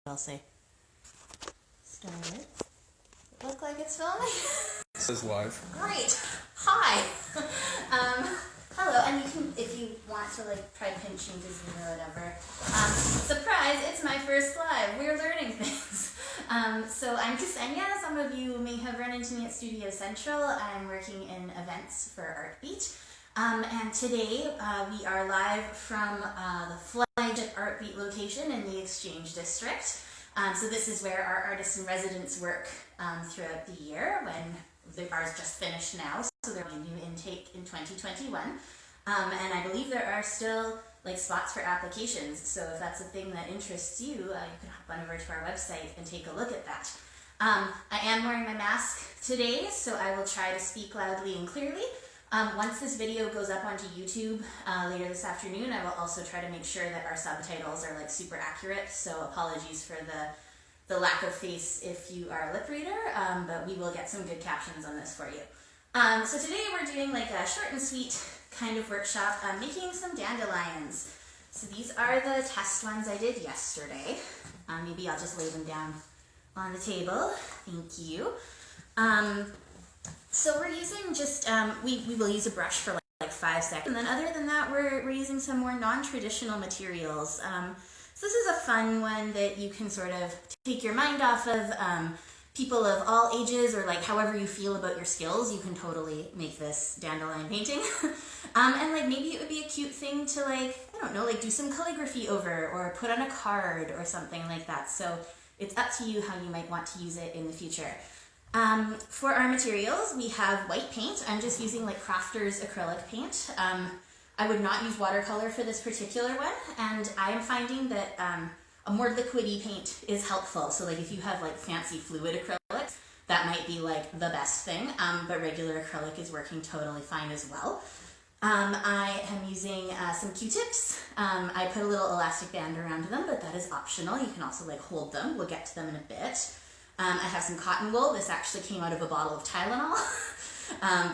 I'll say. Started. Look like it's filming. It says live. Great. Hi. Hello, and you can, if you want to like try pinching to zoom or whatever. Surprise! It's my first live. We're learning things. So I'm Ksenia. Some of you may have run into me at Studio Central. I'm working in events for Artbeat. And today we are live from the flagship Artbeat location in the Exchange District. So this is where our artists in residence work throughout the year, when the ours just finished now, so there will be a new intake in 2021. And I believe there are still like spots for applications, so if that's a thing that interests you, you can hop on over to our website and take a look at that. I am wearing my mask today, so I will try to speak loudly and clearly. Once this video goes up onto YouTube later this afternoon, I will also try to make sure that our subtitles are like super accurate, so apologies for the lack of face if you are a lip reader, but we will get some good captions on this for you. So today we're doing like a short and sweet kind of workshop, making some dandelions. So these are the test ones I did yesterday. Maybe I'll just lay them down on the table. Thank you. So we're using just, we will use a brush for like 5 seconds. And then other than that, we're using some more non-traditional materials. So this is a fun one that you can sort of take your mind off of. People of all ages, or like however you feel about your skills, you can totally make this dandelion painting. And like maybe it would be a cute thing to like, I don't know, like do some calligraphy over or put on a card or something like that. So it's up to you how you might want to use it in the future. For our materials, we have white paint. I'm just using like Crafter's acrylic paint. I would not use watercolor for this particular one, and I am finding that a more liquidy paint is helpful. So like if you have like fancy fluid acrylics, that might be like the best thing, but regular acrylic is working totally fine as well. I am using some Q-tips. I put a little elastic band around them, but that is optional. You can also like hold them. We'll get to them in a bit. I have some cotton wool. This actually came out of a bottle of Tylenol,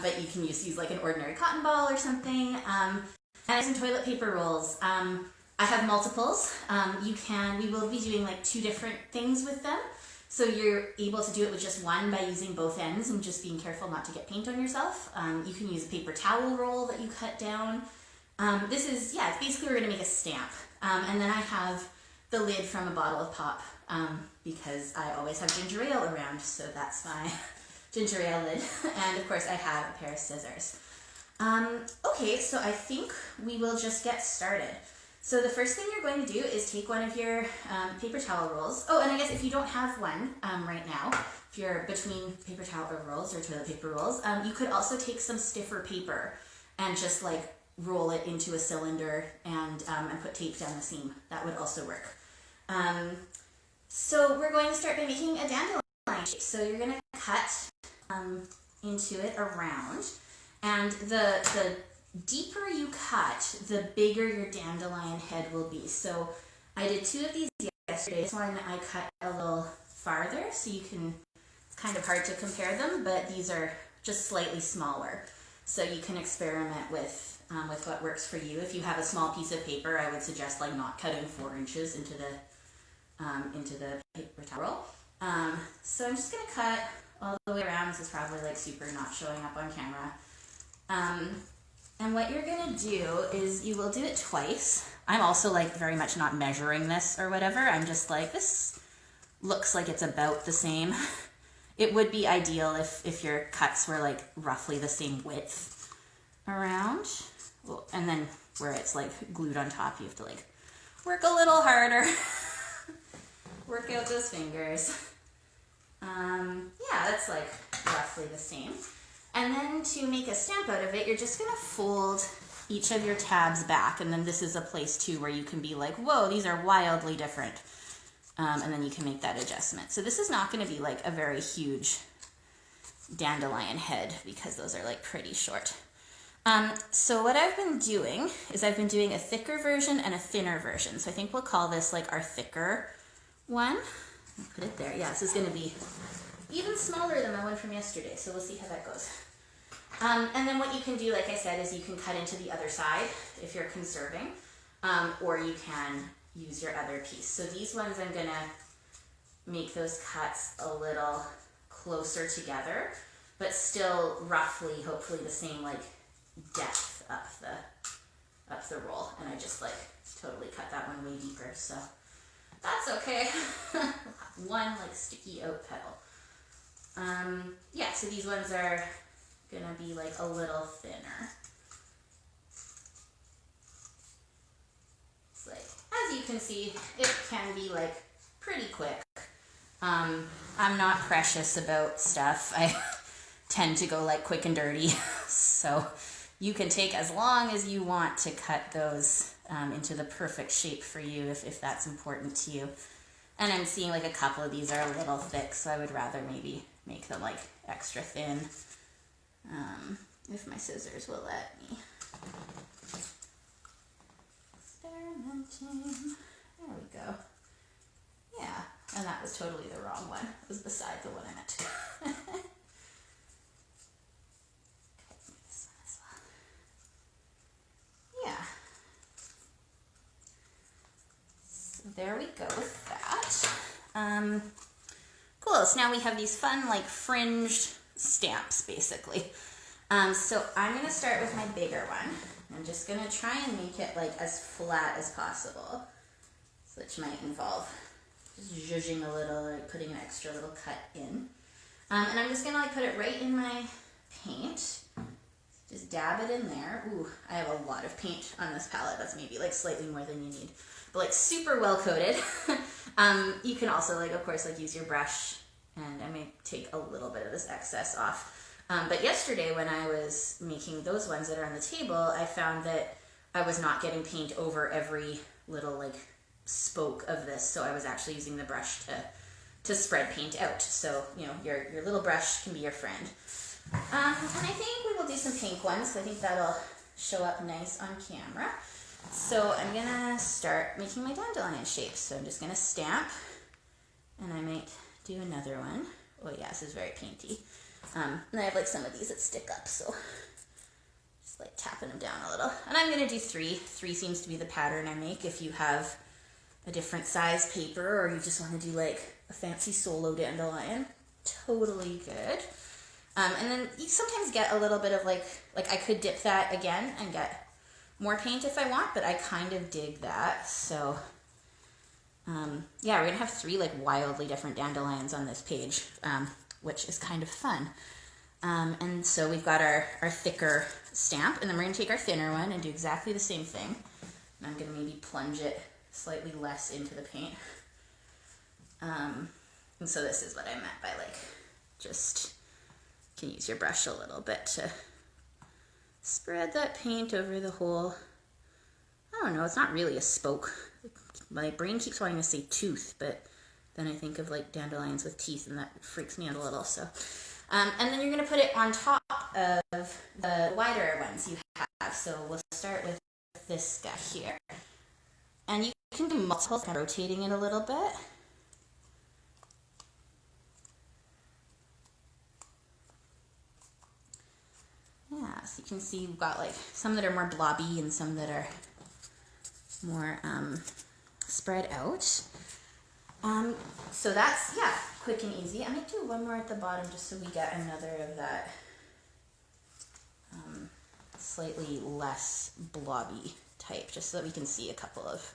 but you can use like an ordinary cotton ball or something. And I have some toilet paper rolls. I have multiples. We will be doing like 2 different things with them. So you're able to do it with just one by using both ends and just being careful not to get paint on yourself. You can use a paper towel roll that you cut down. This is, it's basically we're gonna make a stamp. And then I have the lid from a bottle of pop, because I always have ginger ale around, so that's my ginger ale lid. And of course I have a pair of scissors. Okay, so I think we will just get started. So the first thing you're going to do is take one of your paper towel rolls. Oh, and I guess if you don't have one right now, if you're between paper towel rolls or toilet paper rolls, you could also take some stiffer paper and just like roll it into a cylinder and put tape down the seam. That would also work. So we're going to start by making a dandelion shape. So you're going to cut into it around, and the deeper you cut, the bigger your dandelion head will be. So I did 2 of these yesterday. This one I cut a little farther, so you can, it's kind of hard to compare them, but these are just slightly smaller. So you can experiment with what works for you. If you have a small piece of paper, I would suggest like not cutting 4 inches into the paper towel roll. So I'm just going to cut all the way around. This is probably like super not showing up on camera. And what you're going to do is you will do it twice. I'm also like very much not measuring this or whatever. I'm just like, this looks like it's about the same. It would be ideal if your cuts were like roughly the same width around. Well, and then where it's like glued on top, you have to like work a little harder. Work out those fingers. That's like roughly the same. And then to make a stamp out of it, you're just gonna fold each of your tabs back, and then this is a place too where you can be like, whoa, these are wildly different. And then you can make that adjustment. So this is not gonna be like a very huge dandelion head because those are like pretty short. So what I've been doing is I've been doing a thicker version and a thinner version. So I think we'll call this like our thicker one. I'll put it there. Yeah, this is going to be even smaller than my one from yesterday, so we'll see how that goes. And then what you can do, like I said, is you can cut into the other side if you're conserving, or you can use your other piece. So these ones I'm going to make those cuts a little closer together, but still roughly, hopefully the same like depth up the roll. And I just like totally cut that one way deeper, so that's okay. One like sticky out petal. Yeah, so these ones are gonna be like a little thinner. It's like, as you can see, it can be like pretty quick. I'm not precious about stuff. I tend to go like quick and dirty. So you can take as long as you want to cut those into the perfect shape for you if that's important to you. And I'm seeing like a couple of these are a little thick, so I would rather maybe make them like extra thin, if my scissors will let me. Experimenting. There we go. Yeah, and that was totally the wrong one. It was beside the one I meant to. Okay, this one as well. Yeah. So there we go with that. Cool, so now we have these fun like fringed stamps basically. So I'm gonna start with my bigger one. I'm just gonna try and make it like as flat as possible, which might involve just zhuzhing a little or putting an extra little cut in. And I'm just gonna like put it right in my paint. Just dab it in there. Ooh, I have a lot of paint on this palette. That's maybe like slightly more than you need, but like super well coated. You can also like, of course, like use your brush, and I may take a little bit of this excess off. But yesterday when I was making those ones that are on the table, I found that I was not getting paint over every little like spoke of this, so I was actually using the brush to spread paint out. So, you know, your little brush can be your friend. And I think we will do some pink ones. I think that'll show up nice on camera. So I'm gonna start making my dandelion shapes. So I'm just gonna stamp, and I might do another one. Oh yeah, this is very painty. And I have like some of these that stick up, so just like tapping them down a little. And I'm gonna do three. Three seems to be the pattern I make. If you have a different size paper, or you just want to do like a fancy solo dandelion, totally good. And then you sometimes get a little bit of like I could dip that again and get more paint if I want, but I kind of dig that. So yeah, we're gonna have three like wildly different dandelions on this page, which is kind of fun. And so we've got our thicker stamp, and then we're gonna take our thinner one and do exactly the same thing. And I'm gonna maybe plunge it slightly less into the paint. And so this is what I meant by like, just can use your brush a little bit to spread that paint over the whole, I don't know, it's not really a spoke. My brain keeps wanting to say tooth, but then I think of like dandelions with teeth, and that freaks me out a little. So, and then you're gonna put it on top of the wider ones you have. So we'll start with this guy here, and you can do multiple, rotating it a little bit. Yeah, so you can see we've got like some that are more blobby and some that are more spread out. So that's, yeah, quick and easy. I might do one more at the bottom just so we get another of that slightly less blobby type, just so that we can see a couple of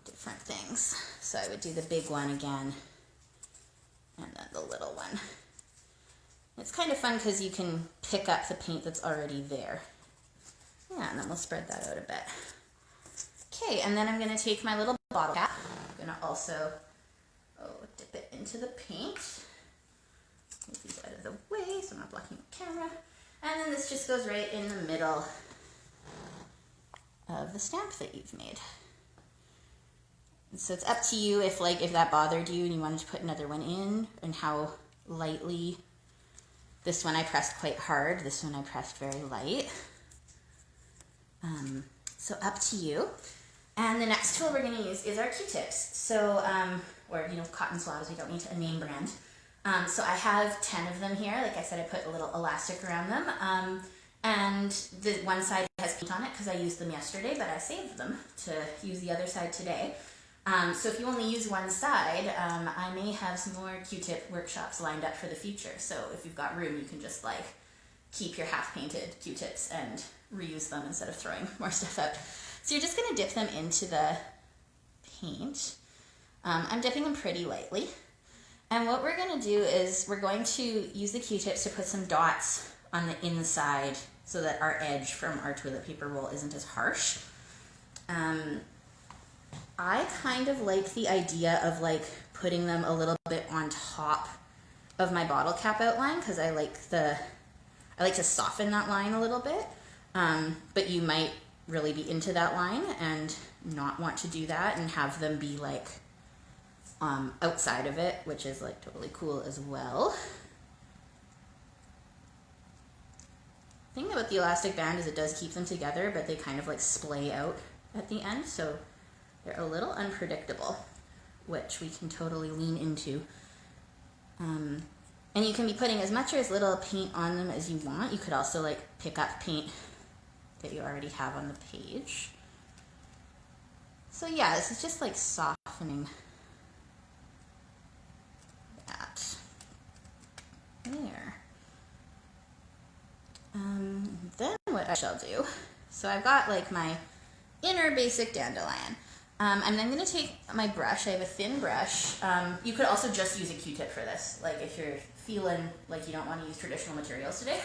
different things. So I would do the big one again, and then the little one. It's kind of fun because you can pick up the paint that's already there. Yeah, and then we'll spread that out a bit. Okay, and then I'm going to take my little bottle cap. I'm going to also dip it into the paint. Move these out of the way so I'm not blocking the camera. And then this just goes right in the middle of the stamp that you've made. And so it's up to you if that bothered you and you wanted to put another one in, and how lightly. This one I pressed quite hard. This one I pressed very light. So up to you. And the next tool we're going to use is our Q-tips. So, or cotton swabs. We don't need a name brand. So I have 10 of them here. Like I said, I put a little elastic around them. And the one side has paint on it because I used them yesterday, but I saved them to use the other side today. So if you only use one side, I may have some more Q-tip workshops lined up for the future. So if you've got room, you can just like keep your half-painted Q-tips and reuse them instead of throwing more stuff out. So you're just going to dip them into the paint. I'm dipping them pretty lightly. And what we're going to do is we're going to use the Q-tips to put some dots on the inside so that our edge from our toilet paper roll isn't as harsh. I kind of like the idea of like putting them a little bit on top of my bottle cap outline because I like to soften that line a little bit. But you might really be into that line and not want to do that and have them be like outside of it, which is like totally cool as well. The thing about the elastic band is it does keep them together, but they kind of like splay out at the end, so they're a little unpredictable, which we can totally lean into. And you can be putting as much or as little paint on them as you want. You could also like pick up paint that you already have on the page. So yeah, this is just like softening that. There. Then what I shall do, so I've got like my inner basic dandelion. And I'm going to take my brush. I have a thin brush. You could also just use a Q-tip for this. Like if you're feeling like you don't want to use traditional materials today,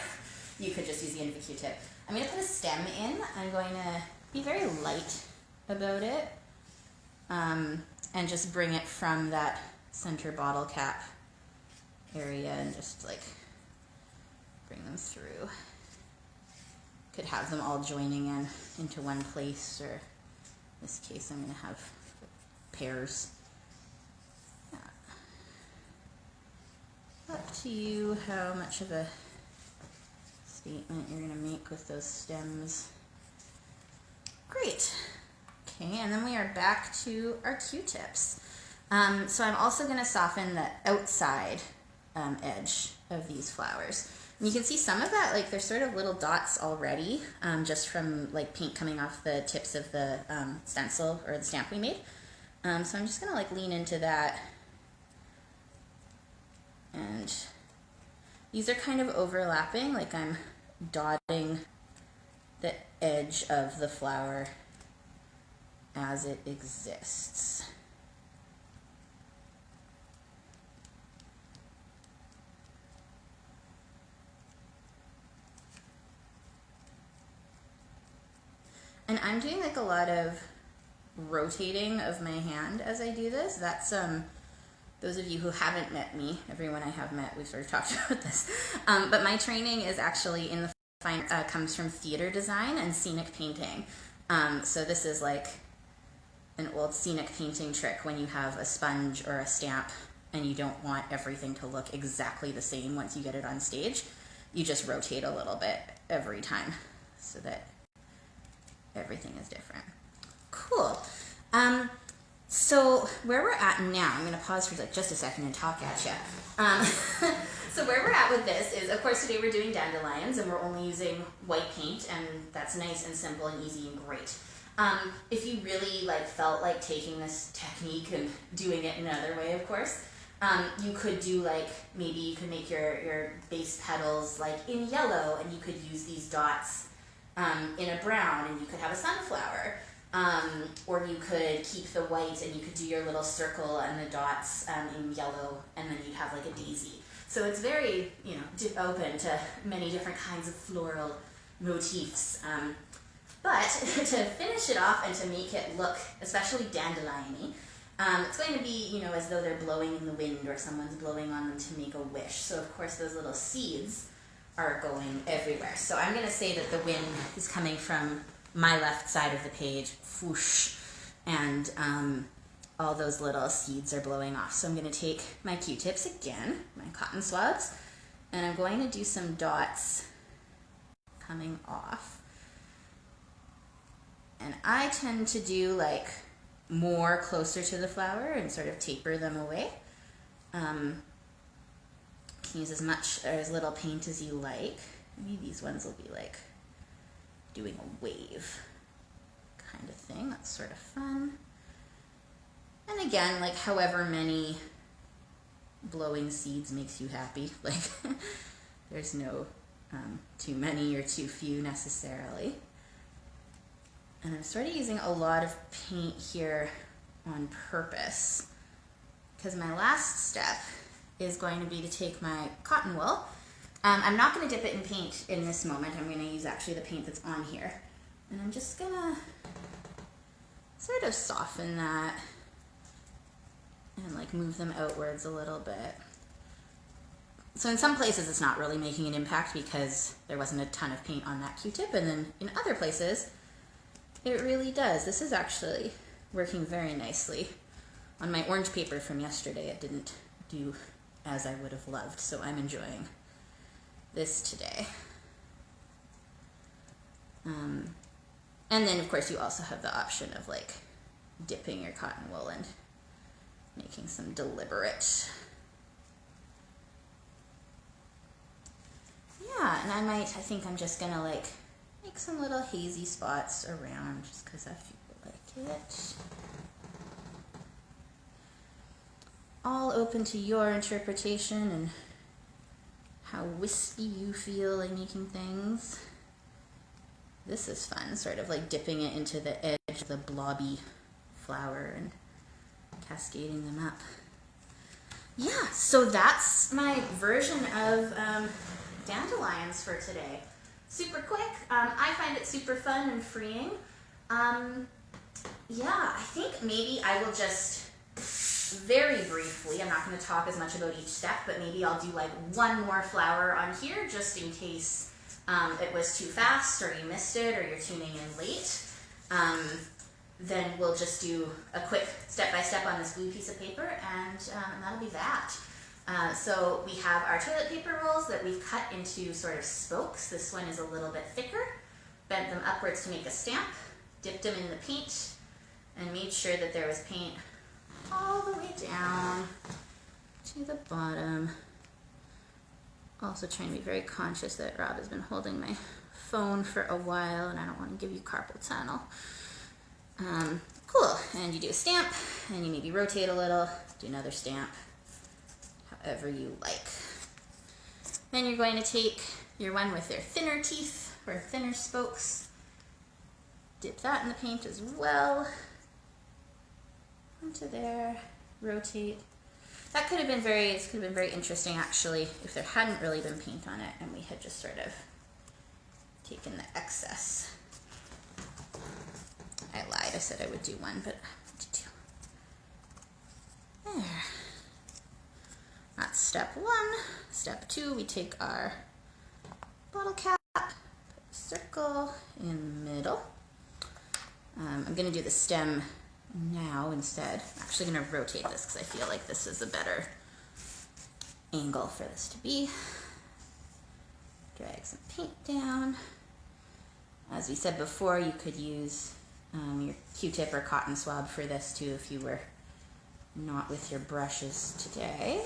you could just use the end of a Q-tip. I'm going to put a stem in. I'm going to be very light about it and just bring it from that center bottle cap area and just like bring them through. Could have them all joining into one place, or in this case I'm going to have pairs. Yeah. Up to you how much of a statement you're going to make with those stems. Great. Okay, and then we are back to our Q-tips. So I'm also going to soften the outside edge of these flowers. And you can see some of that, like there's sort of little dots already, just from like paint coming off the tips of the stencil or the stamp we made. So I'm just gonna like lean into that. And these are kind of overlapping, like I'm dotting the edge of the flower as it exists. And I'm doing like a lot of rotating of my hand as I do this. That's those of you who haven't met me, everyone I have met, we've sort of talked about this. But my training is actually in the fine comes from theater design and scenic painting. So this is like an old scenic painting trick when you have a sponge or a stamp and you don't want everything to look exactly the same once you get it on stage. You just rotate a little bit every time so that everything is different. Cool. So where we're at now, I'm going to pause for like just a second and talk at you. So where we're at with this is, of course, today we're doing dandelions and we're only using white paint, and that's nice and simple and easy and great. If you really like felt like taking this technique and doing it another way, of course, you could do like, maybe you could make your base petals like in yellow, and you could use these dots in a brown, and you could have a sunflower. Or you could keep the white and you could do your little circle and the dots in yellow, and then you'd have like a daisy. So it's very, open to many different kinds of floral motifs. But to finish it off and to make it look especially dandelion-y, it's going to be, as though they're blowing in the wind or someone's blowing on them to make a wish. So of course those little seeds are going everywhere. So I'm going to say that the wind is coming from my left side of the page, whoosh, and all those little seeds are blowing off. So I'm going to take my Q-tips again, my cotton swabs, and I'm going to do some dots coming off. And I tend to do like more closer to the flower and sort of taper them away. You can use as much or as little paint as you like. Maybe these ones will be like doing a wave kind of thing. That's sort of fun. And again, like however many blowing seeds makes you happy. Like there's no too many or too few necessarily. And I'm sort of using a lot of paint here on purpose because my last step is going to be to take my cotton wool. I'm not going to dip it in paint in this moment. I'm going to use actually the paint that's on here. And I'm just going to sort of soften that and like move them outwards a little bit. So in some places it's not really making an impact because there wasn't a ton of paint on that Q-tip, and then in other places it really does. This is actually working very nicely. On my orange paper from yesterday it didn't do as I would have loved, so I'm enjoying this today. And then of course you also have the option of like dipping your cotton wool and making some deliberate. Yeah, and I think I'm just gonna like make some little hazy spots around just because I feel like it. All open to your interpretation and how wispy you feel like making things. This is fun, sort of like dipping it into the edge of the blobby flower and cascading them up. Yeah, so that's my version of dandelions for today. Super quick. I find it super fun and freeing. Yeah, I think maybe I will just very briefly, I'm not going to talk as much about each step, but maybe I'll do like one more flower on here just in case it was too fast or you missed it or you're tuning in late. Then we'll just do a quick step-by-step on this blue piece of paper, and that'll be that. So we have our toilet paper rolls that we've cut into sort of spokes. This one is a little bit thicker. Bent them upwards to make a stamp, dipped them in the paint, and made sure that there was paint all the way down to the bottom. Also trying to be very conscious that Rob has been holding my phone for a while and I don't want to give you carpal tunnel. Cool, and you do a stamp and you maybe rotate a little, do another stamp, however you like. Then you're going to take your one with their thinner teeth or thinner spokes, dip that in the paint as well, onto there, rotate. That could have been very interesting actually if there hadn't really been paint on it and we had just sort of taken the excess. I lied, I said I would do one, but I have to do. There. That's step one. Step two, we take our bottle cap, put a circle in the middle. I'm going to do the stem now instead. I'm actually going to rotate this because I feel like this is a better angle for this to be. Drag some paint down. As we said before, you could use your Q-tip or cotton swab for this too if you were not with your brushes today.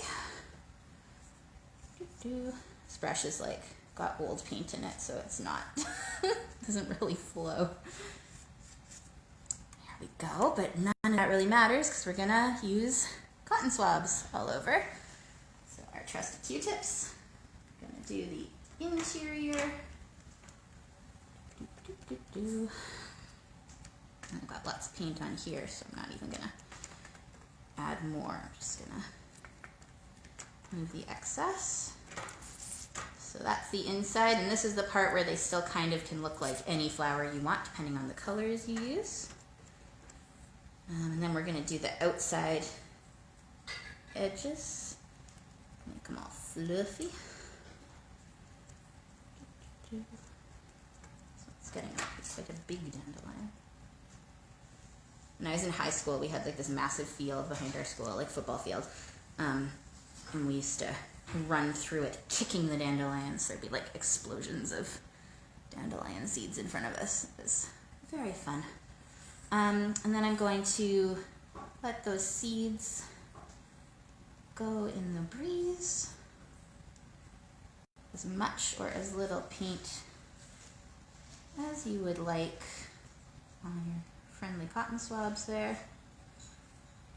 This brush is like got old paint in it, so it's not doesn't really flow. There we go, but none of that really matters because we're gonna use cotton swabs all over. So our trusted Q-tips. Gonna do the interior. I've got lots of paint on here, so I'm not even gonna add more. I'm just gonna move the excess. So that's the inside, and this is the part where they still kind of can look like any flower you want, depending on the colors you use. And then we're gonna do the outside edges, make them all fluffy. So it's getting it's like a big dandelion. When I was in high school, we had like this massive field behind our school, like football field, and we used to run through it, kicking the dandelions. There'd be like explosions of dandelion seeds in front of us. It was very fun. And then I'm going to let those seeds go in the breeze. As much or as little paint as you would like on your friendly cotton swabs there.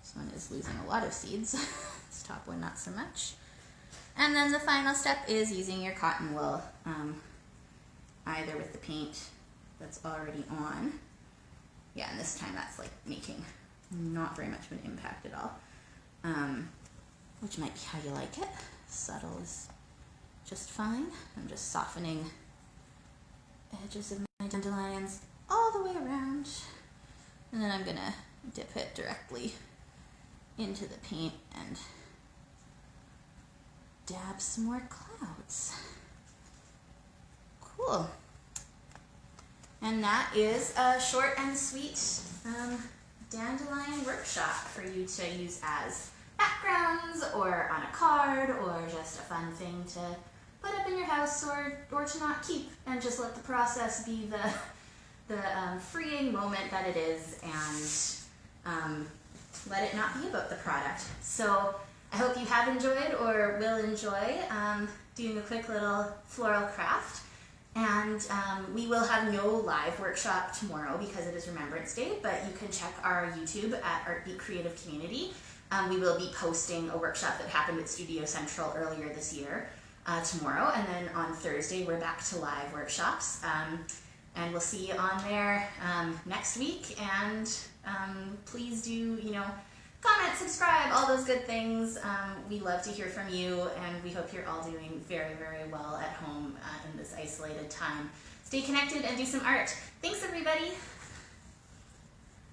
This one is losing a lot of seeds. This top one not so much. And then the final step is using your cotton wool, either with the paint that's already on. Yeah, and this time that's like making not very much of an impact at all, which might be how you like it. Subtle is just fine. I'm just softening edges of my dandelions all the way around, and then I'm gonna dip it directly into the paint and dab some more clouds. Cool. And that is a short and sweet dandelion workshop for you to use as backgrounds or on a card, or just a fun thing to put up in your house, or to not keep and just let the process be the freeing moment that it is, and let it not be about the product. So I hope you have enjoyed or will enjoy doing a quick little floral craft. And we will have no live workshop tomorrow because it is Remembrance Day, but you can check our YouTube at Artbeat Creative Community. We will be posting a workshop that happened at Studio Central earlier this year tomorrow, and then on Thursday we're back to live workshops. And we'll see you on there next week, and please do, comment, subscribe, all those good things. We love to hear from you, and we hope you're all doing very, very well at home in this isolated time. Stay connected and do some art. Thanks, everybody.